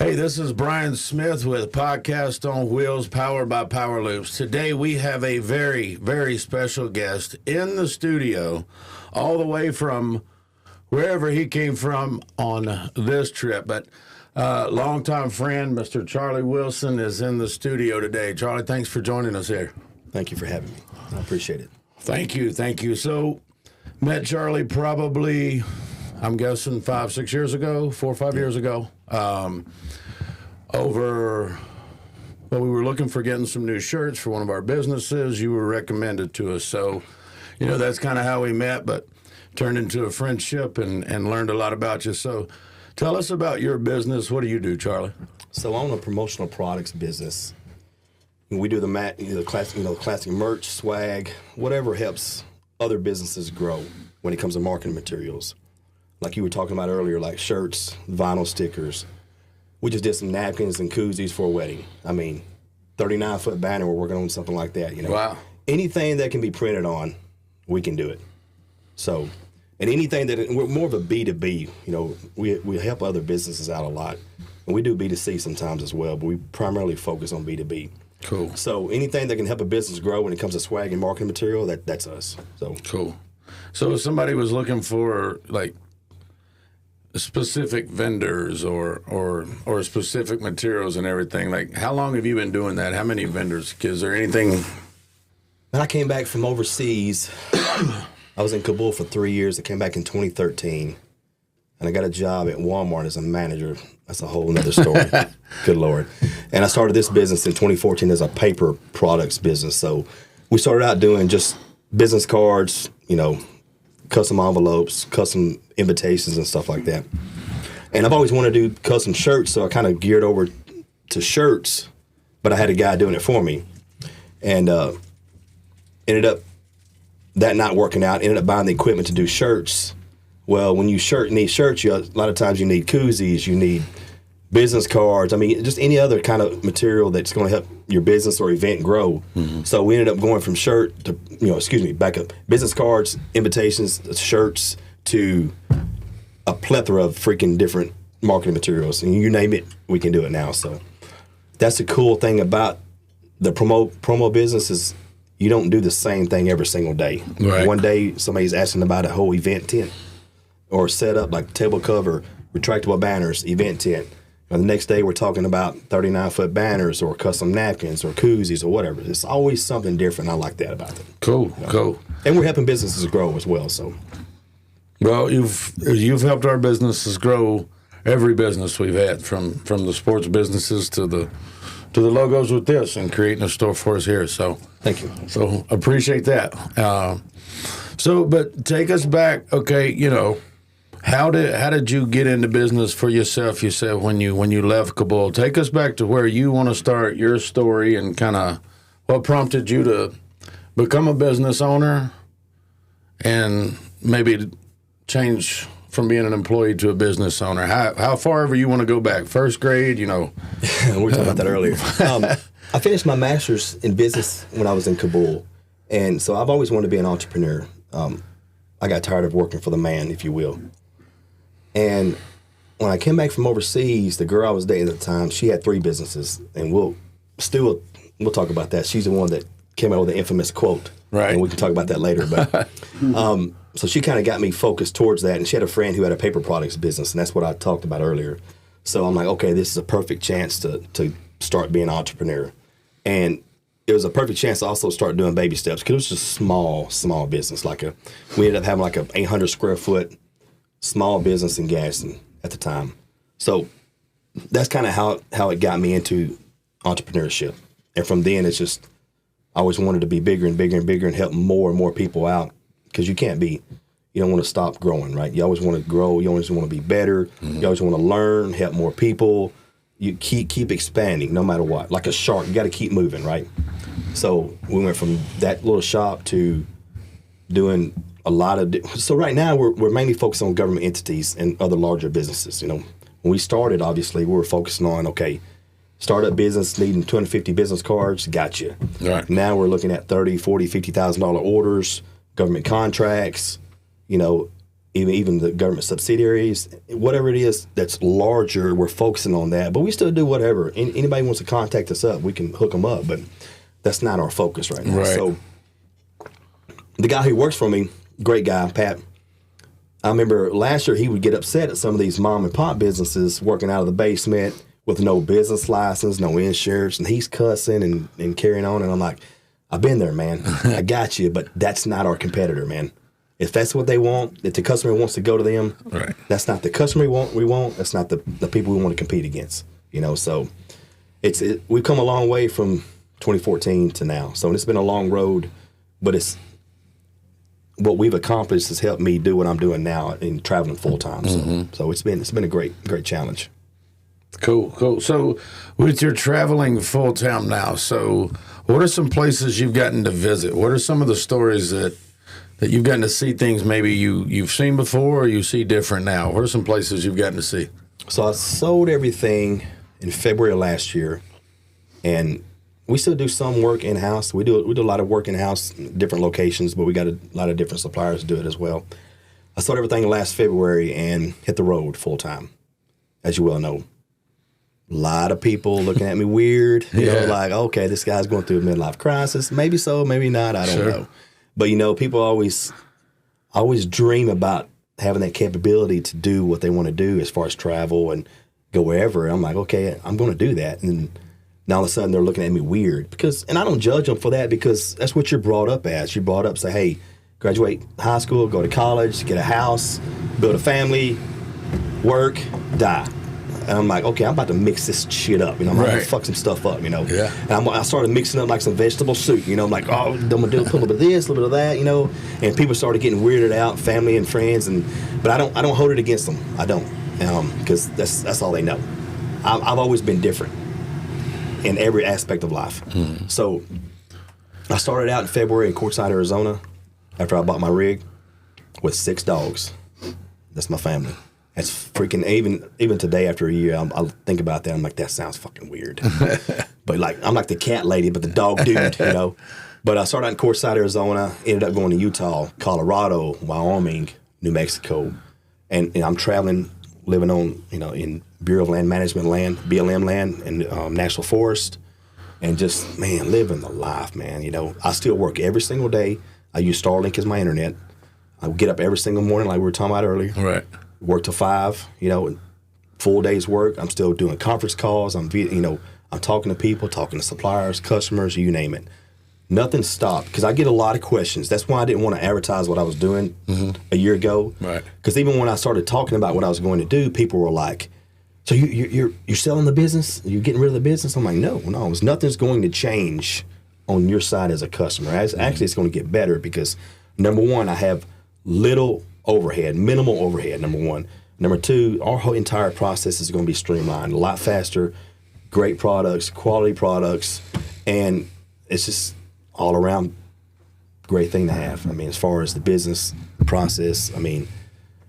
Hey, this is Brian Smith with Podcast on Wheels, powered by Power Loops. Today we have a very, very special guest in the studio, all the way from wherever he came from on this trip. But longtime friend, Mr. Charlie Wilson, is in the studio today. Charlie, thanks for joining us here. Thank you for having me. I appreciate it. Thank you. So, met Charlie probably, I'm guessing 5-6 years ago, 4 or 5 years ago. We were looking for getting some new shirts for one of our businesses. You were recommended to us. So, that's kind of how we met, but turned into a friendship and learned a lot about you. So tell us about your business. What do you do, Charlie? So I own a promotional products business. We do the classic merch, swag, whatever helps other businesses grow when it comes to marketing materials. Like you were talking about earlier, like shirts, vinyl stickers. We just did some napkins and koozies for a wedding. 39-foot banner, we're working on something like that. Wow. Anything that can be printed on, we can do it. So, and anything we're more of a B2B. We help other businesses out a lot. And we do B2C sometimes as well, but we primarily focus on B2B. Cool. So anything that can help a business grow when it comes to swag and marketing material, that's us. So cool. So if somebody was looking for like specific vendors or specific materials and everything, like how long have you been doing that? How many vendors? Is there anything? When I came back from overseas, I was in Kabul for 3 years. I came back in 2013, and I got a job at Walmart as a manager. That's a whole nother story. Good Lord. And I started this business in 2014 as a paper products business. So we started out doing just business cards, custom envelopes, custom invitations and stuff like that. And I've always wanted to do custom shirts, so I kind of geared over to shirts, but I had a guy doing it for me. And ended up that not working out, ended up buying the equipment to do shirts. Well, when you need shirts, a lot of times you need koozies, you need business cards. Just any other kind of material that's going to help your business or event grow. Mm-hmm. So we ended up going from shirt to, back up, business cards, invitations, shirts, to a plethora of freaking different marketing materials. And you name it, we can do it now. So that's the cool thing about the promo business is you don't do the same thing every single day. Right. One day somebody's asking about a whole event tent or setup like table cover, retractable banners, event tent. And the next day we're talking about 39-foot banners or custom napkins or koozies or whatever. It's always something different. I like that about it. Cool. And we're helping businesses grow as well. So, well, you've helped our businesses grow. Every business we've had, from the sports businesses to the logos with this, and creating a store for us here. So thank you. So appreciate that. But take us back. Okay, how did you get into business for yourself? You said when you left Kabul. Take us back to where you want to start your story and kind of what prompted you to become a business owner and maybe change from being an employee to a business owner. How far ever you want to go back? First grade, We were talking about that earlier. I finished my master's in business when I was in Kabul, and so I've always wanted to be an entrepreneur. I got tired of working for the man, if you will. And when I came back from overseas, the girl I was dating at the time, she had 3 businesses, and we'll talk about that. She's the one that came out with the infamous quote, right? And we can talk about that later. But so she kind of got me focused towards that, and she had a friend who had a paper products business, and that's what I talked about earlier. So I'm like, okay, this is a perfect chance to start being an entrepreneur, and it was a perfect chance to also start doing baby steps because it was just small business. We ended up having like a 800 square foot small business in Gadsden at the time. So that's kind of how it got me into entrepreneurship. And from then, it's just I always wanted to be bigger and bigger and bigger and help more and more people out because you don't want to stop growing, right? You always want to grow. You always want to be better. Mm-hmm. You always want to learn, help more people. You keep expanding no matter what. Like a shark, you got to keep moving, right? So we went from that little shop to doing a lot of. So right now we're mainly focused on government entities and other larger businesses. When we started, obviously we were focusing on startup business needing 250 business cards. Gotcha. Right. Now we're looking at $30,000, $40,000, $50,000 orders, government contracts. even the government subsidiaries, whatever it is that's larger, we're focusing on that. But we still do whatever. Anybody wants to contact us up, we can hook them up. But that's not our focus right now. Right. So the guy who works for me, great guy, Pat. I remember last year he would get upset at some of these mom and pop businesses working out of the basement with no business license, no insurance, and he's cussing and carrying on. And I'm like, I've been there, man. I got you, but that's not our competitor, man. If that's what they want, if the customer wants to go to them, right. That's not the customer we want. That's not the people we want to compete against. So we've come a long way from 2014 to now. So it's been a long road, but it's what we've accomplished has helped me do what I'm doing now in traveling full time. So it's been a great challenge. Cool. So with your traveling full time now, so what are some places you've gotten to visit? What are some of the stories that you've gotten to see, things maybe you've seen before or you see different now? What are some places you've gotten to see? So I sold everything in February of last year, and we still do some work in-house. We do a lot of work in-house, different locations, but we got a lot of different suppliers to do it as well. I sold everything last February and hit the road full time, as you well know. A lot of people looking at me weird, like, okay, this guy's going through a midlife crisis. Maybe so, maybe not, I don't know. But, people always dream about having that capability to do what they want to do as far as travel and go wherever. I'm like, okay, I'm going to do that. And now all of a sudden they're looking at me weird and I don't judge them for that because that's what you're brought up as. You're brought up, say, hey, graduate high school, go to college, get a house, build a family, work, die. And I'm like, okay, I'm about to mix this shit up. I'm going to fuck some stuff up, Yeah. And I started mixing up like some vegetable soup. I'm like, oh, I'm going to do a little bit of this, a little bit of that, And people started getting weirded out, family and friends. But I don't hold it against them. I don't. Because that's all they know. I've always been different in every aspect of life. So I started out in February in Quartzsite, Arizona, after I bought my rig, with 6 dogs. That's my family. That's freaking, even today after a year, I'll think about that. I'm like, that sounds fucking weird. But I'm like the cat lady, but the dog dude, But I started out in Quartzsite, Arizona, ended up going to Utah, Colorado, Wyoming, New Mexico. And I'm traveling, living on, in Bureau of Land Management land, BLM land, and National Forest. And just, man, living the life, man. I still work every single day. I use Starlink as my internet. I get up every single morning like we were talking about earlier. Right. Work till 5, full day's work. I'm still doing conference calls. I'm talking to people, talking to suppliers, customers, you name it. Nothing stopped because I get a lot of questions. That's why I didn't want to advertise what I was doing a year ago. Right. Because even when I started talking about what I was going to do, people were like, so you're selling the business? You're getting rid of the business? I'm like, no, nothing's going to change on your side as a customer. Actually, it's going to get better because, number one, I have minimal overhead, number one. Number two, our whole entire process is going to be streamlined, a lot faster, great products, quality products, and it's just all around great thing to have. As far as the business process, the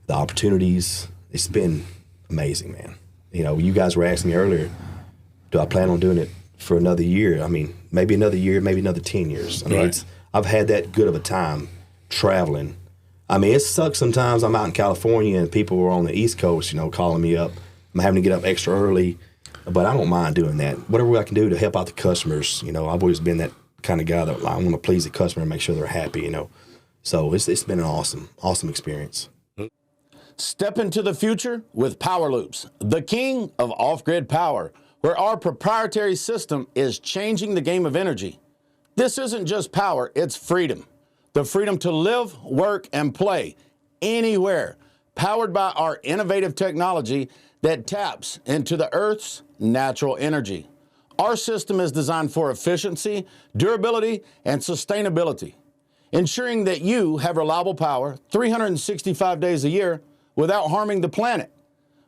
opportunities, it's been amazing, man. You guys were asking me earlier, do I plan on doing it for another year? Maybe another year, maybe another 10 years. I've had that good of a time traveling. It sucks sometimes. I'm out in California and people are on the East Coast, calling me up. I'm having to get up extra early, but I don't mind doing that. Whatever I can do to help out the customers, I've always been that kind of guy that I want to please the customer and make sure they're happy, So it's been an awesome experience. Step into the future with Power Loops, the king of off-grid power, where our proprietary system is changing the game of energy. This isn't just power, it's freedom. The freedom to live, work, and play anywhere, powered by our innovative technology that taps into the Earth's natural energy. Our system is designed for efficiency, durability, and sustainability, ensuring that you have reliable power 365 days a year without harming the planet.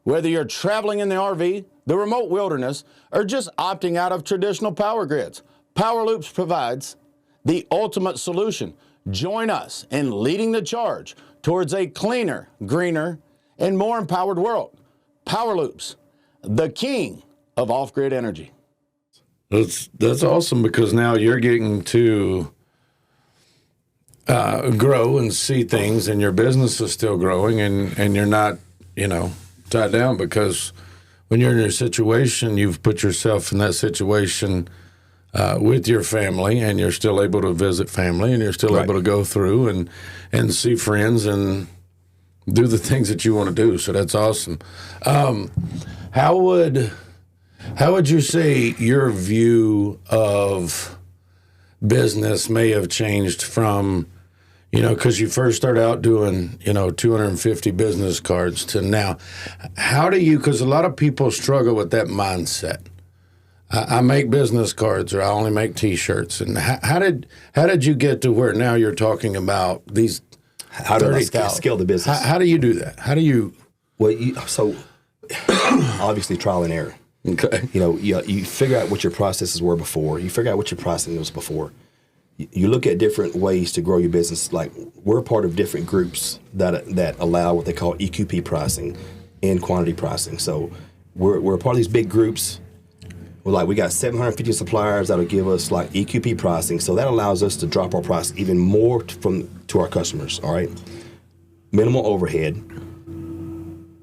Whether you're traveling in the RV, the remote wilderness, or just opting out of traditional power grids, Power Loops provides the ultimate solution. Join us in leading the charge towards a cleaner, greener, and more empowered world. Power Loops, the king of off-grid energy. That's awesome because now you're getting to grow and see things, and your business is still growing, and you're not, tied down, because when you're in your situation, you've put yourself in that situation with your family, and you're still able to visit family, and you're still able to go through and see friends and do the things that you want to do. So that's awesome. How would you say your view of business may have changed from, because you first started out doing, 250 business cards to now? How do you, because a lot of people struggle with that mindset. I make business cards, or I only make T-shirts. And how did you get to where now you're talking about these? How do I scale the business? How do you do that? How do you? Well, so obviously trial and error. Okay. You figure out what your processes were before. You figure out what your pricing was before. You look at different ways to grow your business. Like, we're part of different groups that allow what they call EQP pricing and quantity pricing. So we're a part of these big groups. We got 750 suppliers that'll give us like EQP pricing. So that allows us to drop our price even more to our customers. All right. Minimal overhead.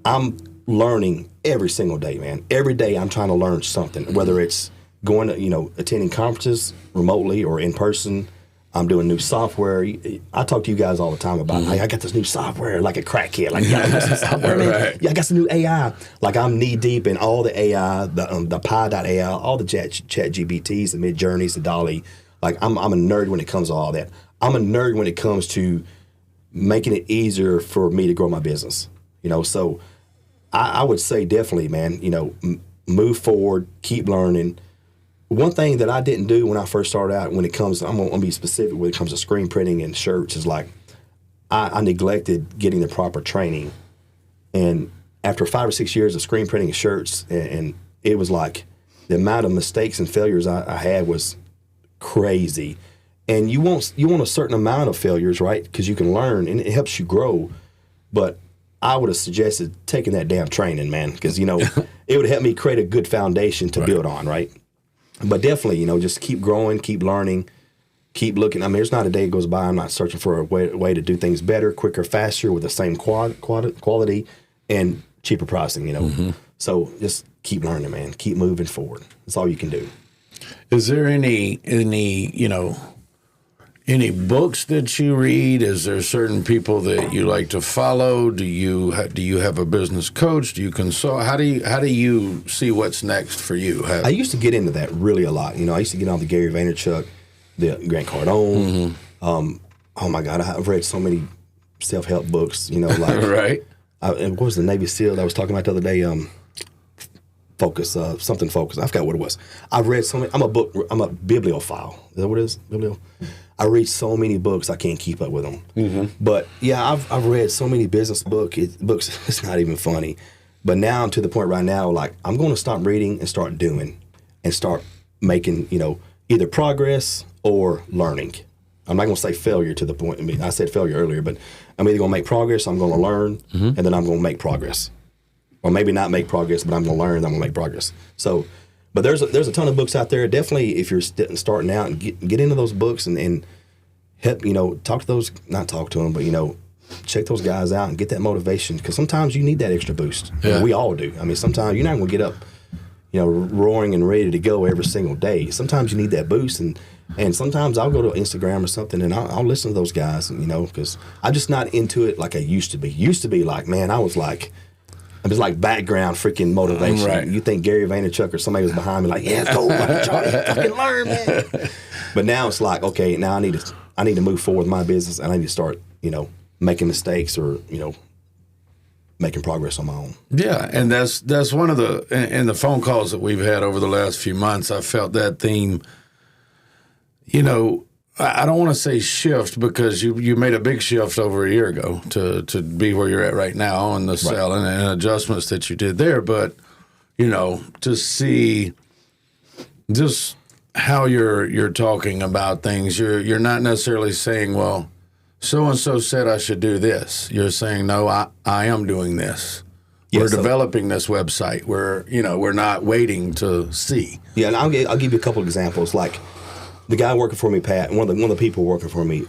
I'm learning every single day, man. Every day I'm trying to learn something, whether it's going to, attending conferences remotely or in person. I'm doing new software. I talk to you guys all the time about, hey, I got this new software, like a crackhead. Like, yeah, I got some software, man. Yeah, I got some new AI. Like, I'm knee deep in all the AI, the Pi.ai, all the chat GBTs, the Mid Journeys, the Dolly. Like, I'm a nerd when it comes to all that. I'm a nerd when it comes to making it easier for me to grow my business. So I would say definitely, man, move forward, keep learning. One thing that I didn't do when I first started out, when it comes, I'm gonna be specific when it comes to screen printing and shirts, is like I neglected getting the proper training. And after 5 or 6 years of screen printing and shirts, and it was like the amount of mistakes and failures I had was crazy. And you want a certain amount of failures, right? Because you can learn and it helps you grow. But I would have suggested taking that damn training, man, because it would help me create a good foundation to build on, right? But definitely, just keep growing, keep learning, keep looking. I mean, there's not a day that goes by I'm not searching for a way to do things better, quicker, faster, with the same quality and cheaper pricing, So just keep learning, man. Keep moving forward. That's all you can do. Is there any books that you read? Is there certain people that you like to follow? Do you have a business coach? Do you consult? How do you see what's next for you? I used to get into that really a lot. I used to get on the Gary Vaynerchuk, the Grant Cardone. Oh my God, I've read so many self-help books. Like right. What was the Navy SEAL that I was talking about the other day? Focus. I forgot what it was. I've read so many. I'm a bibliophile. Is that what it is? I read so many books, I can't keep up with them. But yeah, I've read so many business books. It's not even funny. But now I'm to the point right now, like, I'm going to stop reading and start doing, and start making, either progress or learning. I'm not going to say failure to the point. I mean, I said failure earlier, but I'm either going to make progress, I'm going to learn, and then I'm going to make progress. Or maybe not make progress, but I'm going to learn, I'm going to make progress. So, but there's a ton of books out there. Definitely, if you're starting out, and get into those books and help, talk to those, not talk to them, but, check those guys out and get that motivation. Because sometimes you need that extra boost. Yeah. We all do. I mean, sometimes you're not going to get up, roaring and ready to go every single day. Sometimes you need that boost. And sometimes I'll go to Instagram or something and I'll listen to those guys, because I'm just not into it like I used to be. Used to be like, man, I was like background freaking motivation. Right. You think Gary Vaynerchuk or somebody was behind me like, yeah, go, Charlie, fucking learn, man. But now it's like, okay, now I need to move forward with my business, and I need to start, making mistakes or, making progress on my own. Yeah, and that's one of in the phone calls that we've had over the last few months, I felt that theme, I don't want to say shift, because you made a big shift over a year ago to be where you're at right now, and the selling and adjustments that you did there. But, to see just how you're talking about things, you're not necessarily saying, well, so-and-so said I should do this. You're saying, no, I am doing this. We're developing this website. We're not waiting to see. Yeah, and I'll give you a couple examples. Like, the guy working for me, Pat, one of the people working for me,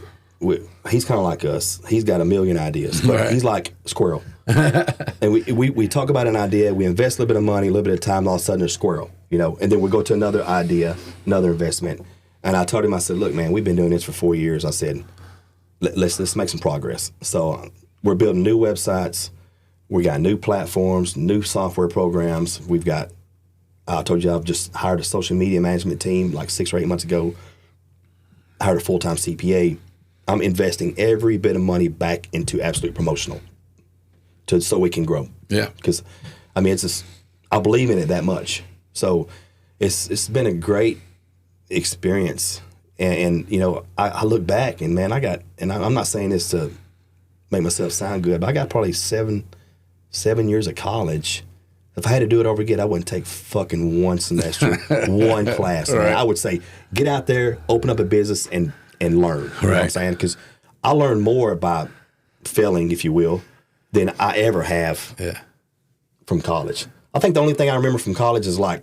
he's kind of like us. He's got a million ideas, but he's like squirrel. And we talk about an idea, we invest a little bit of money, a little bit of time, all of a sudden there's squirrel, you know, and then we go to another idea, another investment. And I told him, I said, look, man, we've been doing this for 4 years. I said, let's make some progress. So we're building new websites. We got new platforms, new software programs. We've got, I told you, I've just hired a social media management team like 6 or 8 months ago. I hired a full-time CPA. I'm investing every bit of money back into Absolute Promotional so we can grow. Yeah. Because, I mean, it's just, I believe in it that much. So it's been a great experience. And you know, I look back and, man, I'm not saying this to make myself sound good, but I got probably seven years of college. If I had to do it over again, I wouldn't take fucking one semester, one class. Right. I would say, get out there, open up a business, and learn. You know what I'm saying? Because I learned more by failing, if you will, than I ever have from college. I think the only thing I remember from college is I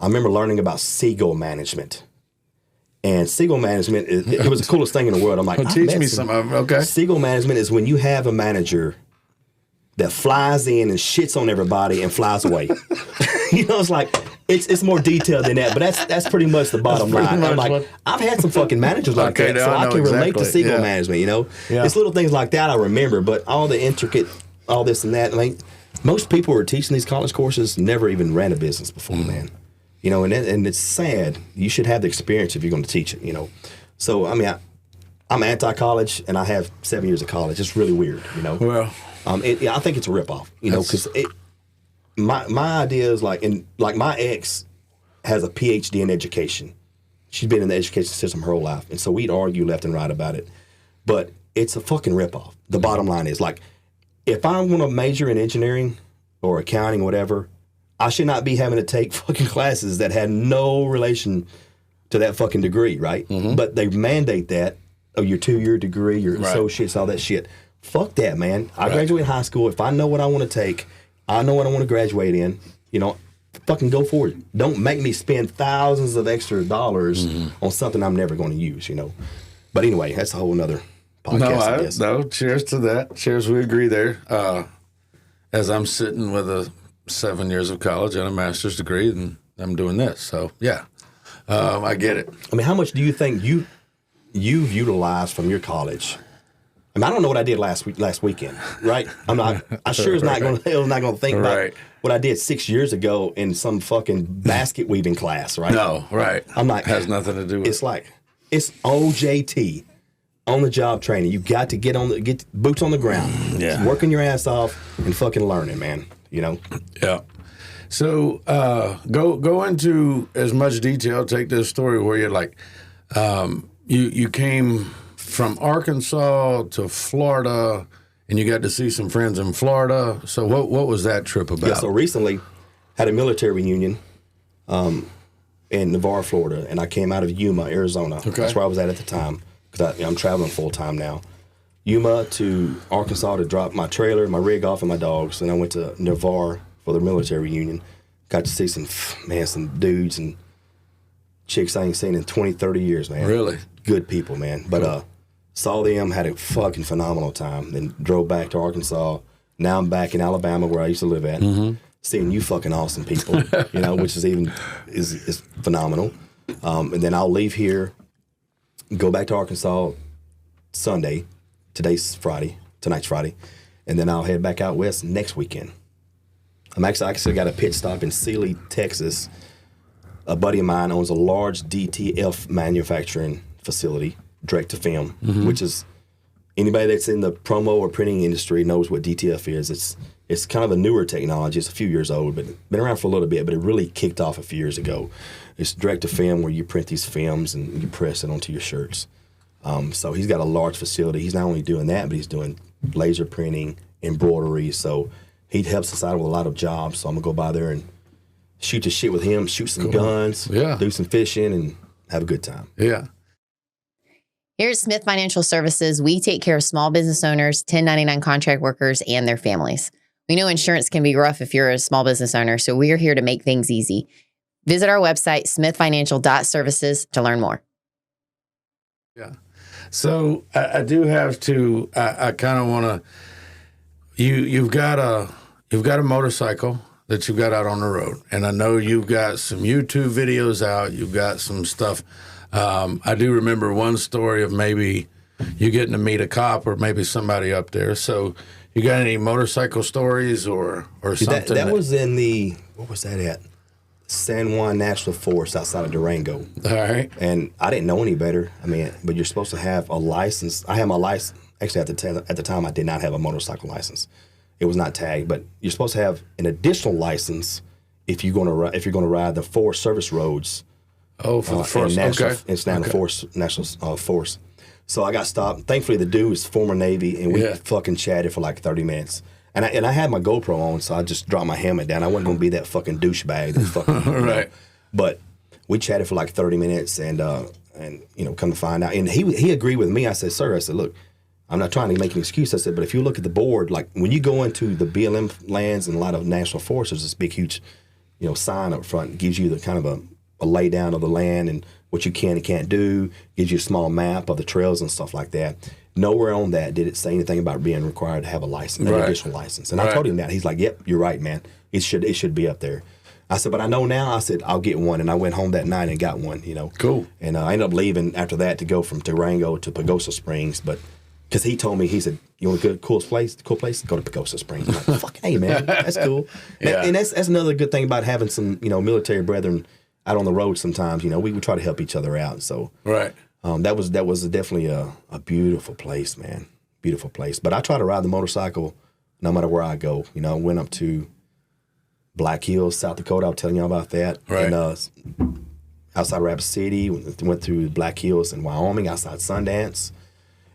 remember learning about seagull management. And seagull management, it was the coolest thing in the world. I'm like, teach me some of them. Okay. Seagull management is when you have a manager that flies in and shits on everybody and flies away. You know, it's like, it's more detailed than that, but that's pretty much the bottom line. I'm like, I've had some fucking managers like that, so I can relate to seagull management, you know? Yeah. It's little things like that I remember, but all the intricate, all this and that, I mean, most people who are teaching these college courses never even ran a business before, man. You know, and it's sad. You should have the experience if you're going to teach it, you know? So, I mean, I'm anti-college, and I have 7 years of college. It's really weird, you know? Well... I think it's a ripoff, you know, because my idea is like my ex has a PhD in education. She's been in the education system her whole life, and so we'd argue left and right about it. But it's a fucking ripoff. The bottom line is, like, if I want to major in engineering or accounting or whatever, I should not be having to take fucking classes that had no relation to that fucking degree, right? Mm-hmm. But they mandate that, your 2-year degree, your associates, all that shit. Fuck that, man. I graduated high school. If I know what I want to take, I know what I want to graduate in, you know, fucking go for it. Don't make me spend thousands of extra dollars on something I'm never going to use, you know. But anyway, that's a whole nother podcast. No, cheers to that. Cheers, we agree there. As I'm sitting with 7 years of college and a master's degree, and I'm doing this. So, yeah, I get it. I mean, how much do you think you've utilized from your college? I mean, I don't know what I did last weekend, right? I sure is not going to think about what I did 6 years ago in some fucking basket weaving class, right? No, right. I'm like, has nothing to do with it. It's like, it's OJT, on the job training. You got to get boots on the ground, working your ass off and fucking learning, man. You know? Yeah. So go into as much detail. Take this story where you're like, you came from Arkansas to Florida, and you got to see some friends in Florida. So what was that trip about? Yeah, so recently had a military reunion in Navarre, Florida, and I came out of Yuma, Arizona. Okay. That's where I was at the time, because I'm traveling full-time now. Yuma to Arkansas to drop my trailer, my rig off, and my dogs, and I went to Navarre for the military reunion. Got to see some dudes and chicks I ain't seen in 20, 30 years, man. Really? Good people, man. But saw them, had a fucking phenomenal time. Then drove back to Arkansas. Now I'm back in Alabama, where I used to live at. Mm-hmm. Seeing you fucking awesome people, you know, which is phenomenal. And then I'll leave here, go back to Arkansas Sunday. Tonight's Friday, and then I'll head back out west next weekend. I actually got a pit stop in Sealy, Texas. A buddy of mine owns a large DTF manufacturing facility, direct to film, which is, anybody that's in the promo or printing industry knows what DTF is. It's kind of a newer technology. It's a few years old, but been around for a little bit, but it really kicked off a few years ago. It's direct to film, where you print these films and you press it onto your shirts. So he's got a large facility. He's not only doing that, but he's doing laser printing, embroidery. So he helps us out with a lot of jobs. So I'm going to go by there and shoot the shit with him, shoot some guns, do some fishing, and have a good time. Yeah. Here at Smith Financial Services, we take care of small business owners, 1099 contract workers, and their families. We know insurance can be rough if you're a small business owner, so we are here to make things easy. Visit our website, smithfinancial.services, to learn more. Yeah. So I do have to. I kind of want to. You've got a motorcycle that you've got out on the road, and I know you've got some YouTube videos out. You've got some stuff. I do remember one story of maybe you getting to meet a cop or maybe somebody up there. So you got any motorcycle stories or something? That was in the, what was that at? San Juan National Forest outside of Durango. All right. And I didn't know any better. I mean, but you're supposed to have a license. I had my license. Actually, at the time, I did not have a motorcycle license. It was not tagged, but you're supposed to have an additional license if you're going to ride the forest service roads. Oh, for the forest. Okay. It's now the national forest. So I got stopped. Thankfully, the dude was former Navy, and we fucking chatted for like 30 minutes. And I had my GoPro on, so I just dropped my helmet down. I wasn't going to be that fucking douchebag. That fucking, right. But we chatted for like 30 minutes, and come to find out. And he agreed with me. I said, sir, look, I'm not trying to make an excuse. I said, but if you look at the board, like when you go into the BLM lands and a lot of national forests, there's this big, huge, sign up front. It gives you the kind of a lay down of the land and what you can and can't do. Gives you a small map of the trails and stuff like that. Nowhere on that did it say anything about being required to have a license, an additional license. And I told him that. He's like, yep, you're right, man. It should be up there. I said, but I know now. I said, I'll get one. And I went home that night and got one, Cool. And I ended up leaving after that to go from Durango to Pagosa Springs. But because he told me, he said, you want a good, cool place? Go to Pagosa Springs. I'm like, fuck, hey, man, that's cool. And that's another good thing about having some, military brethren out on the road sometimes. We try to help each other out. So right. That was definitely a beautiful place, man. Beautiful place. But I try to ride the motorcycle no matter where I go. I went up to Black Hills, South Dakota. I was telling you about that. Right. And outside Rapid City, went through Black Hills in Wyoming, outside Sundance.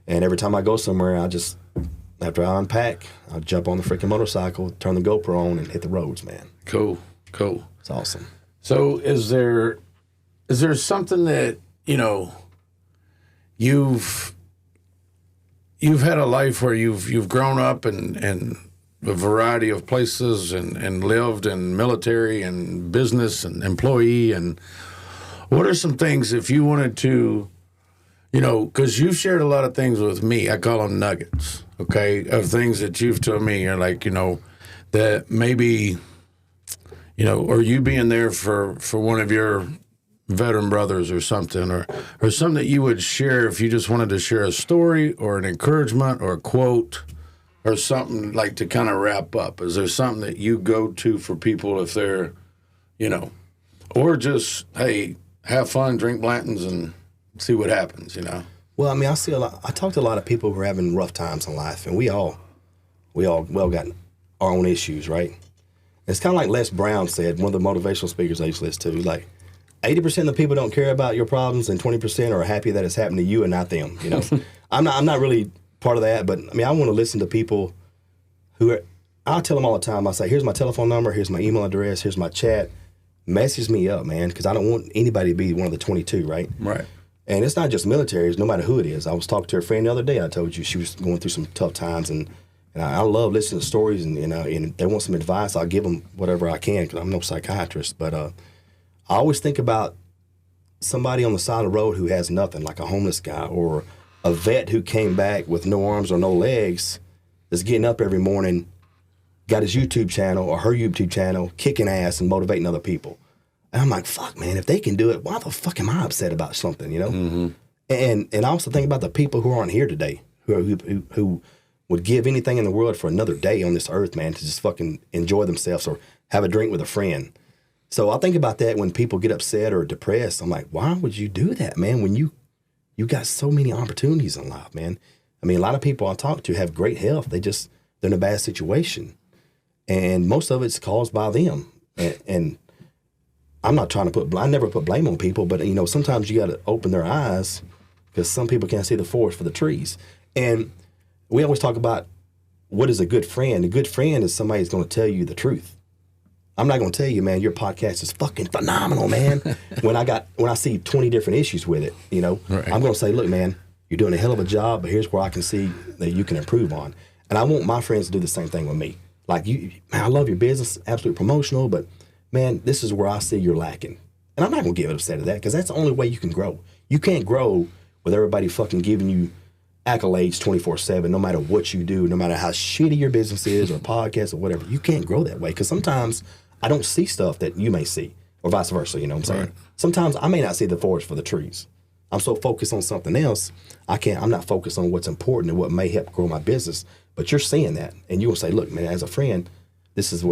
And every time I go somewhere, after I unpack, I'll jump on the freaking motorcycle, turn the GoPro on, and hit the roads, man. Cool. It's awesome. So is there something that, you've had a life where you've grown up in a variety of places and lived in military and business and employee, and what are some things if you wanted to, because you've shared a lot of things with me, I call them nuggets, okay, of things that you've told me, you're like, that maybe, or you being there for one of your veteran brothers or something, or something that you would share if you just wanted to share a story or an encouragement or a quote or something like to kind of wrap up. Is there something that you go to for people if they're, or just, hey, have fun, drink Blanton's and see what happens, Well, I mean, I talk to a lot of people who are having rough times in life, and we all got our own issues, right? It's kind of like Les Brown said, one of the motivational speakers I used to listen to, like, 80% of the people don't care about your problems, and 20% are happy that it's happened to you and not them. I'm not really part of that, but I mean, I want to listen to people I'll tell them all the time. I say, here's my telephone number, here's my email address, here's my chat. Message me up, man, because I don't want anybody to be one of the 22, right? Right. And it's not just military; it's no matter who it is. I was talking to a friend the other day. I told you she was going through some tough times, and I love listening to stories. And and if they want some advice, I'll give them whatever I can because I'm no psychiatrist, but I always think about somebody on the side of the road who has nothing, like a homeless guy or a vet who came back with no arms or no legs, that's getting up every morning, got his YouTube channel or her YouTube channel, kicking ass and motivating other people. And I'm like, fuck, man, if they can do it, why the fuck am I upset about something, Mm-hmm. And I also think about the people who aren't here today, who would give anything in the world for another day on this earth, man, to just fucking enjoy themselves or have a drink with a friend. So I think about that when people get upset or depressed. I'm like, why would you do that, man, when you got so many opportunities in life, man? I mean, a lot of people I talk to have great health. They're in a bad situation. And most of it's caused by them. And I'm not trying to I never put blame on people, but, sometimes you got to open their eyes because some people can't see the forest for the trees. And we always talk about what is a good friend. A good friend is somebody who's going to tell you the truth. I'm not going to tell you, man, your podcast is fucking phenomenal, man. when I see 20 different issues with it, right. I'm going to say, look, man, you're doing a hell of a job, but here's where I can see that you can improve on. And I want my friends to do the same thing with me. Like, man, I love your business, Absolute Promotional, but man, this is where I see you're lacking. And I'm not going to get upset at that because that's the only way you can grow. You can't grow with everybody fucking giving you accolades 24/7, no matter what you do, no matter how shitty your business is or podcast or whatever. You can't grow that way, because sometimes I don't see stuff that you may see, or vice versa. You know what I'm saying? Right. Sometimes I may not see the forest for the trees. I'm so focused on something else, I'm not focused on what's important and what may help grow my business. But you're seeing that, and you will say, look, man, as a friend, this is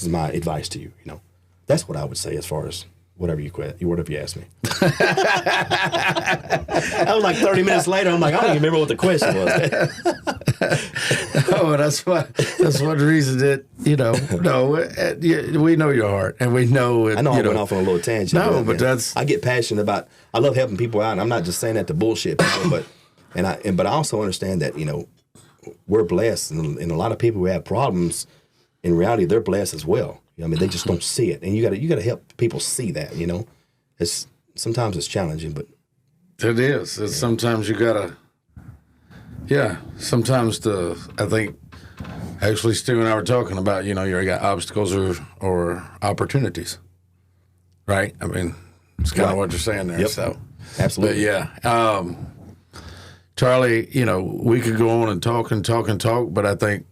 my advice to you. You know, that's what I would say as far as whatever you asked me. That was like 30 minutes later. I'm like, I don't even remember what the question was. Oh, that's one reason that, you know, we know your heart, and we know it. I know I went off on a little tangent. No, but I get passionate about. I love helping people out, and I'm not just saying that to bullshit people, but I also understand that, you know, we're blessed, and a lot of people who have problems, in reality, they're blessed as well. You know, I mean, they just don't see it, and you got to help people see that. You know, sometimes it's challenging, but it is. Sometimes you gotta. Yeah, sometimes I think actually Stu and I were talking about, you know, you got obstacles or opportunities, right? I mean, it's kind of what you're saying there. Yep. So Absolutely. But yeah, Charlie, you know, we could go on and talk, but I think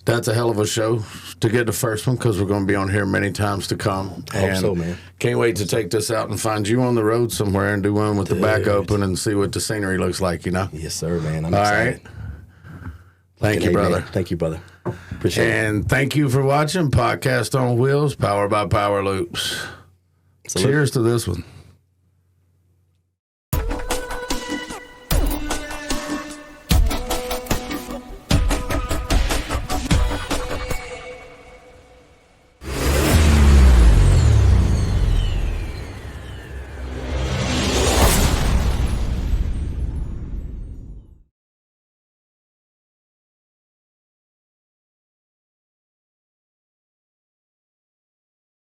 that's a hell of a show to get the first one, because we're going to be on here many times to come. I hope so, man. Can't wait to take this out and find you on the road somewhere and do one with the back open and see what the scenery looks like, you know? Yes, sir, man. I'm All excited. right. Thank you, brother. Man. Thank you, brother. Appreciate it. And thank you for watching Podcast on Wheels, powered by Power Loops. Salute. Cheers to this one.